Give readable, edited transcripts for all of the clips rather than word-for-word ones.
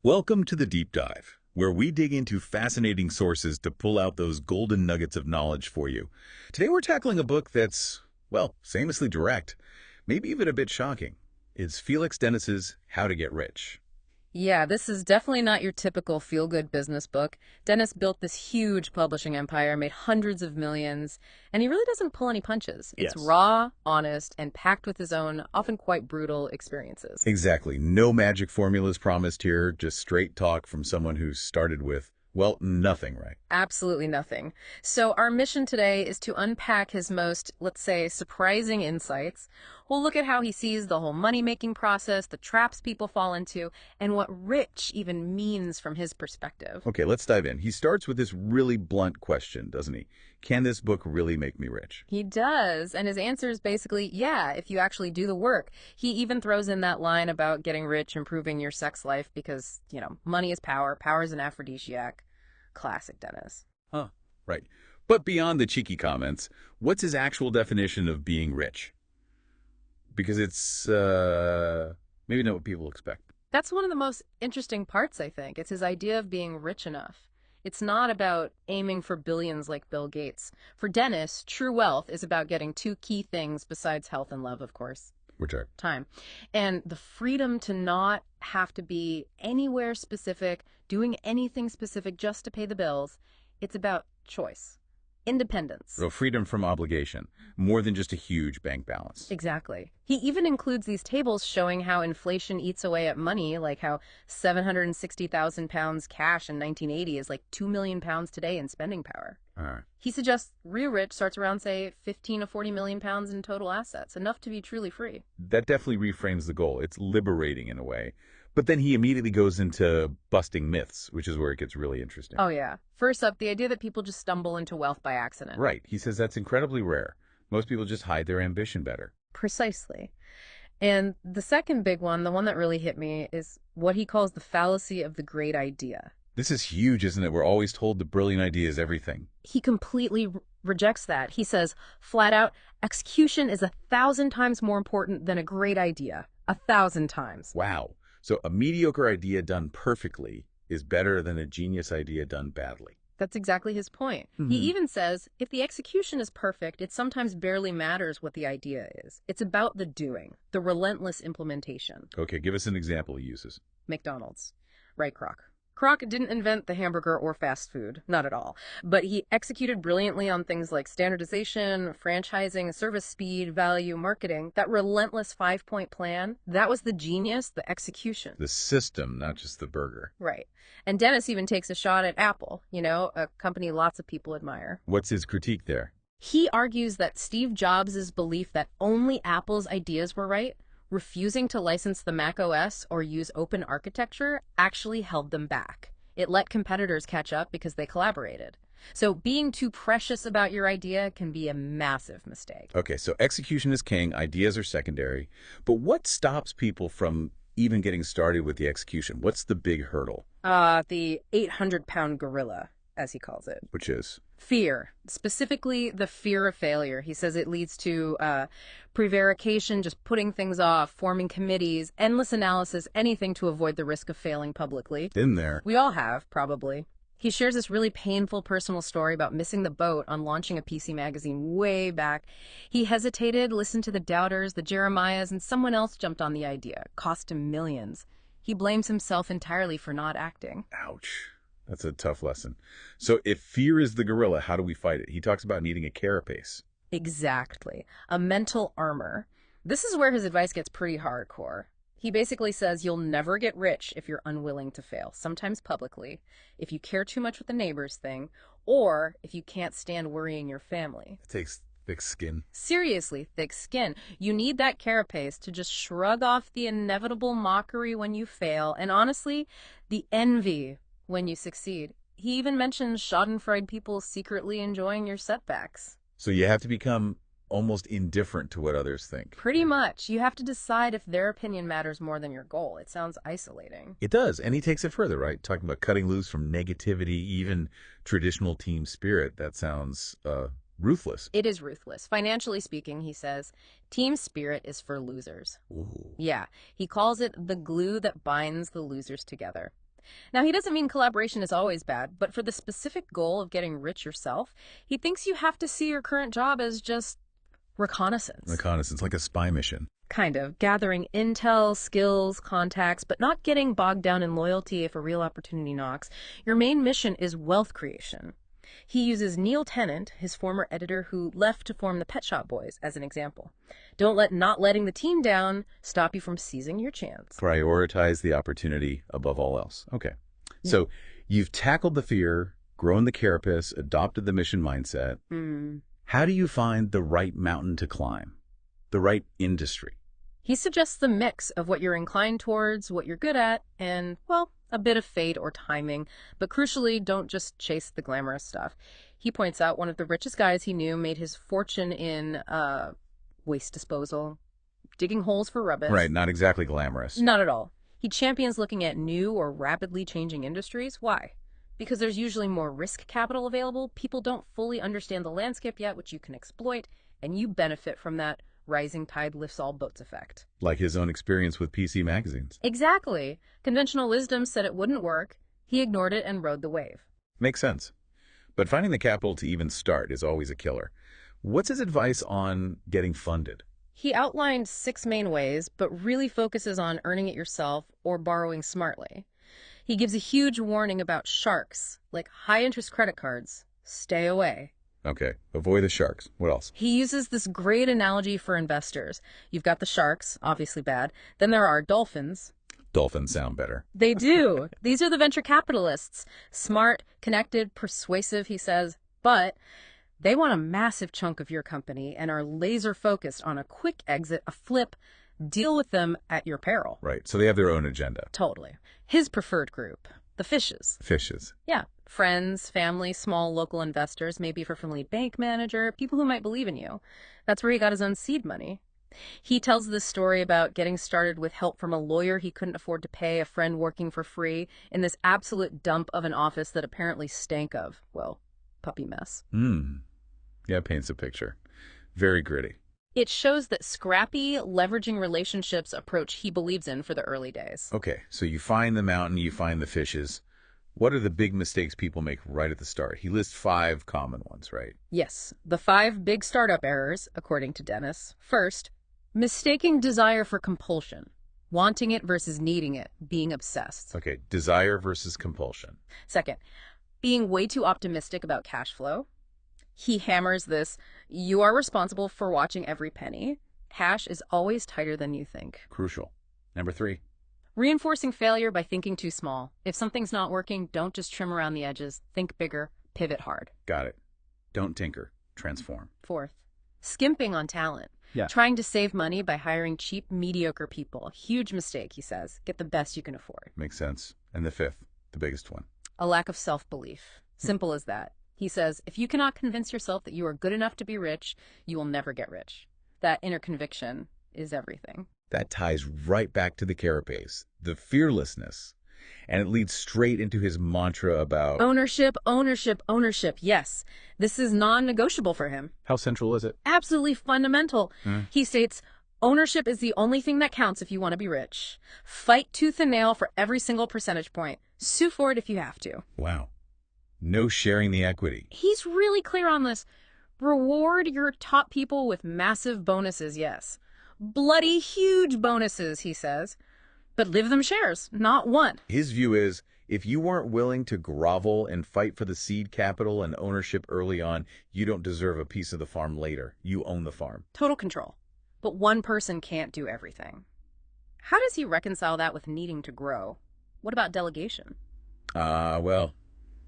Welcome to the Deep Dive, where we dig into fascinating sources to pull out those golden nuggets of knowledge for you. Today we're tackling a book that's, well, famously direct, maybe even a bit shocking. It's Felix Dennis's How to Get Rich. Yeah, this is definitely not your typical feel-good business book. Dennis built this huge publishing empire, made hundreds of millions, and he really doesn't pull any punches. It's Yes. raw, honest, and packed with his own, often quite brutal experiences. Exactly. No magic formulas promised here, just straight talk from someone who's started with, well, nothing, right? Absolutely nothing. So our mission today is to unpack his most, let's say, surprising insights. We'll look at how he sees the whole money-making process, the traps people fall into, and what rich even means from his perspective. Okay, let's dive in. He starts with this really blunt question, doesn't he? Can this book really make me rich? He does, and his answer is basically, yeah, if you actually do the work. He even throws in that line about getting rich, improving your sex life, because, money is power, power is an aphrodisiac. Classic Dennis. Huh, right. But beyond the cheeky comments, what's his actual definition of being rich? Because it's maybe not what people expect. That's one of the most interesting parts, I think. It's his idea of being rich enough. It's not about aiming for billions like Bill Gates. For Dennis, true wealth is about getting two key things besides health and love, of course. Which are? Time. And the freedom to not have to be anywhere specific, doing anything specific just to pay the bills. It's about choice. Independence. So freedom from obligation, more than just a huge bank balance. Exactly. He even includes these tables showing how inflation eats away at money, like how 760,000 pounds cash in 1980 is like 2 million pounds today in spending power. All right. He suggests real rich starts around, say, 15 to 40 million pounds in total assets, enough to be truly free. That definitely reframes the goal. It's liberating in a way. But then he immediately goes into busting myths, which is where it gets really interesting. Oh, yeah. First up, the idea that people just stumble into wealth by accident. Right. He says that's incredibly rare. Most people just hide their ambition better. Precisely. And the second big one, the one that really hit me, is what he calls the fallacy of the great idea. This is huge, isn't it? We're always told the brilliant idea is everything. He completely rejects that. He says, flat out, execution is 1,000 times more important than a great idea. 1,000 times. Wow. So a mediocre idea done perfectly is better than a genius idea done badly. That's exactly his point. He even says, if the execution is perfect, it sometimes barely matters what the idea is. It's about the doing, the relentless implementation. Okay, give us an example he uses. McDonald's. Right, Kroc. Kroc didn't invent the hamburger or fast food, not at all. But he executed brilliantly on things like standardization, franchising, service speed, value, marketing. That relentless 5-point plan, that was the genius, the execution. The system, not just the burger. Right. And Dennis even takes a shot at Apple, a company lots of people admire. What's his critique there? He argues that Steve Jobs' belief that only Apple's ideas were right, refusing to license the Mac OS or use open architecture, actually held them back. It let competitors catch up because they collaborated. So being too precious about your idea can be a massive mistake. Okay, so execution is king, ideas are secondary. But what stops people from even getting started with the execution? What's the big hurdle? The 800-pound gorilla, as he calls it. Which is? Fear, specifically the fear of failure. He says it leads to prevarication, just putting things off, forming committees, endless analysis, anything to avoid the risk of failing publicly. Been there. We all have, probably. He shares this really painful personal story about missing the boat on launching a PC magazine way back. He hesitated, listened to the doubters, the Jeremiahs, and someone else jumped on the idea. Cost him millions. He blames himself entirely for not acting. Ouch. That's a tough lesson. So if fear is the gorilla, how do we fight it? He talks about needing a carapace. Exactly. A mental armor. This is where his advice gets pretty hardcore. He basically says you'll never get rich if you're unwilling to fail, sometimes publicly, if you care too much what the neighbors think, or if you can't stand worrying your family. It takes thick skin. Seriously, thick skin. You need that carapace to just shrug off the inevitable mockery when you fail, and honestly, the envy when you succeed. He even mentions schadenfreude people secretly enjoying your setbacks. So you have to become almost indifferent to what others think. Pretty much. You have to decide if their opinion matters more than your goal. It sounds isolating. It does, and he takes it further, right? Talking about cutting loose from negativity, even traditional team spirit. That sounds ruthless. It is ruthless. Financially speaking, he says, team spirit is for losers. Ooh. Yeah, he calls it the glue that binds the losers together. Now, he doesn't mean collaboration is always bad, but for the specific goal of getting rich yourself, he thinks you have to see your current job as just reconnaissance. Reconnaissance, like a spy mission. Kind of. Gathering intel, skills, contacts, but not getting bogged down in loyalty if a real opportunity knocks. Your main mission is wealth creation. He uses Neil Tennant, his former editor who left to form the Pet Shop Boys, as an example. Don't let not letting the team down stop you from seizing your chance. Prioritize the opportunity above all else. Okay. So you've tackled the fear, grown the carapace, adopted the mission mindset. How do you find the right mountain to climb? The right industry? He suggests the mix of what you're inclined towards, what you're good at, and, well, a bit of fate or timing. But crucially, don't just chase the glamorous stuff. He points out one of the richest guys he knew made his fortune in waste disposal, digging holes for rubbish. Right, not exactly glamorous. Not at all. He champions looking at new or rapidly changing industries. Why? Because there's usually more risk capital available. People don't fully understand the landscape yet, which you can exploit, and you benefit from that rising tide lifts all boats effect. Like his own experience with PC magazines. Exactly. Conventional wisdom said it wouldn't work. He ignored it and rode the wave. Makes sense. But finding the capital to even start is always a killer. What's his advice on getting funded? He outlined 6 main ways, but really focuses on earning it yourself or borrowing smartly. He gives a huge warning about sharks, like high-interest credit cards. Stay away. Okay, avoid the sharks. What else? He uses this great analogy for investors. You've got the sharks, obviously bad. Then there are dolphins. Dolphins sound better. They do. These are the venture capitalists. Smart, connected, persuasive, he says. But they want a massive chunk of your company and are laser focused on a quick exit, a flip. Deal with them at your peril. Right, so they have their own agenda. Totally. His preferred group, the fishes. Fishes. Yeah. Friends, family, small local investors, maybe for friendly bank manager, people who might believe in you. That's where he got his own seed money. He tells this story about getting started with help from a lawyer he couldn't afford to pay, a friend working for free, in this absolute dump of an office that apparently stank of, well, puppy mess. Yeah, it paints a picture. Very gritty. It shows that scrappy, leveraging relationships approach he believes in for the early days. Okay, so you find the mountain, you find the fishes. What are the big mistakes people make right at the start? He lists 5 common ones, right? Yes, the 5 big startup errors, according to Dennis. First, mistaking desire for compulsion. Wanting it versus needing it. Being obsessed. Okay, desire versus compulsion. Second, being way too optimistic about cash flow. He hammers this, you are responsible for watching every penny. Cash is always tighter than you think. Crucial. Number 3. Reinforcing failure by thinking too small. If something's not working, don't just trim around the edges. Think bigger. Pivot hard. Got it. Don't tinker. Transform. Fourth, skimping on talent. Yeah. Trying to save money by hiring cheap, mediocre people. Huge mistake, he says. Get the best you can afford. Makes sense. And the 5th, the biggest one. A lack of self-belief. Simple as that. He says, if you cannot convince yourself that you are good enough to be rich, you will never get rich. That inner conviction is everything. That ties right back to the carapace, the fearlessness. And it leads straight into his mantra about ownership, ownership, ownership. Yes, this is non-negotiable for him. How central is it? Absolutely fundamental. He states, ownership is the only thing that counts if you want to be rich. Fight tooth and nail for every single percentage point. Sue for it if you have to. Wow. No sharing the equity. He's really clear on this. Reward your top people with massive bonuses, yes. Bloody huge bonuses, he says. But live them shares, not one. His view is, if you weren't willing to grovel and fight for the seed capital and ownership early on, you don't deserve a piece of the farm later. You own the farm. Total control. But one person can't do everything. How does he reconcile that with needing to grow? What about delegation? Well,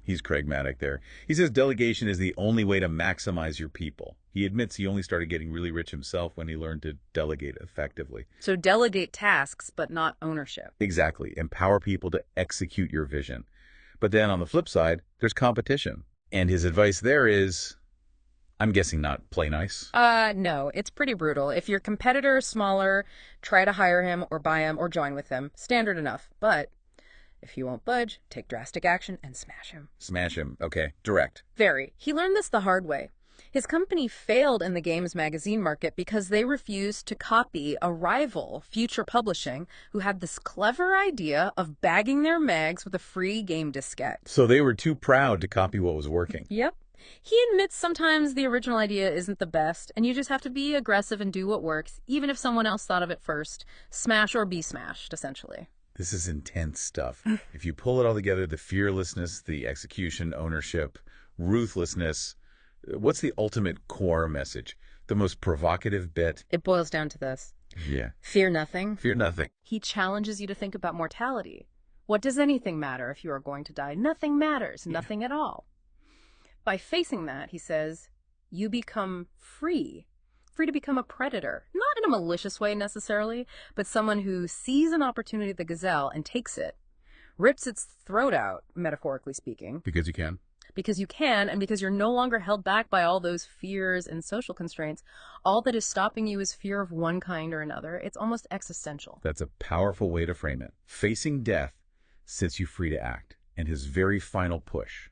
he's pragmatic there. He says delegation is the only way to maximize your people. He admits he only started getting really rich himself when he learned to delegate effectively. So delegate tasks, but not ownership. Exactly. Empower people to execute your vision. But then on the flip side, there's competition. And his advice there is, I'm guessing not play nice. No, it's pretty brutal. If your competitor is smaller, try to hire him or buy him or join with him. Standard enough. But if he won't budge, take drastic action and smash him. Smash him. Okay. Direct. Very. He learned this the hard way. His company failed in the games magazine market because they refused to copy a rival, Future Publishing, who had this clever idea of bagging their mags with a free game diskette. So they were too proud to copy what was working. Yep. He admits sometimes the original idea isn't the best, and you just have to be aggressive and do what works, even if someone else thought of it first. Smash or be smashed, essentially. This is intense stuff. If you pull it all together, the fearlessness, the execution, ownership, ruthlessness, what's the ultimate core message? The most provocative bit? It boils down to this. Yeah. Fear nothing. Fear nothing. He challenges you to think about mortality. What does anything matter if you are going to die? Nothing matters. Nothing at all. By facing that, he says, you become free. Free to become a predator. Not in a malicious way necessarily, but someone who sees an opportunity at the gazelle and takes it, rips its throat out, metaphorically speaking. Because you can. Because you can, and because you're no longer held back by all those fears and social constraints. All that is stopping you is fear of one kind or another. It's almost existential. That's a powerful way to frame it. Facing death sets you free to act. And his very final push,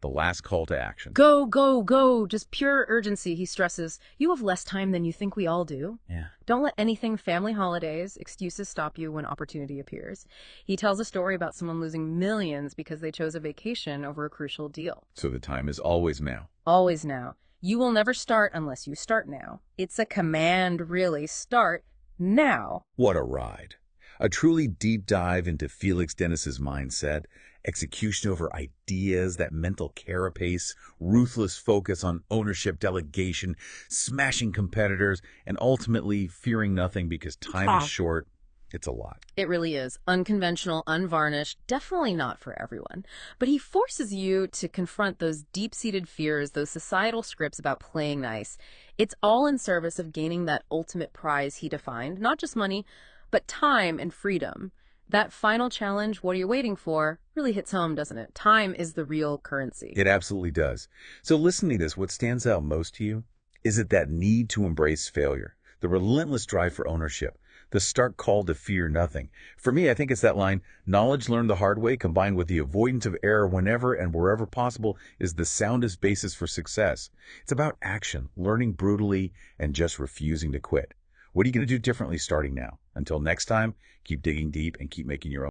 the last call to action. Go, go, go. Just pure urgency, he stresses. You have less time than you think we all do. Yeah. Don't let anything, family, holidays, excuses stop you when opportunity appears. He tells a story about someone losing millions because they chose a vacation over a crucial deal. So the time is always now. Always now. You will never start unless you start now. It's a command, really. Start now. What a ride. A truly deep dive into Felix Dennis's mindset, execution over ideas, that mental carapace, ruthless focus on ownership, delegation, smashing competitors, and ultimately fearing nothing because time is short. It's a lot. It really is. Unconventional, unvarnished, definitely not for everyone. But he forces you to confront those deep-seated fears, those societal scripts about playing nice. It's all in service of gaining that ultimate prize he defined, not just money, but time and freedom. That final challenge, what are you waiting for, really hits home, doesn't it? Time is the real currency. It absolutely does. So listening to this, what stands out most to you? Is it that need to embrace failure, the relentless drive for ownership, the stark call to fear nothing? For me, I think it's that line, knowledge learned the hard way combined with the avoidance of error whenever and wherever possible is the soundest basis for success. It's about action, learning brutally, and just refusing to quit. What are you going to do differently starting now? Until next time, keep digging deep and keep making your own.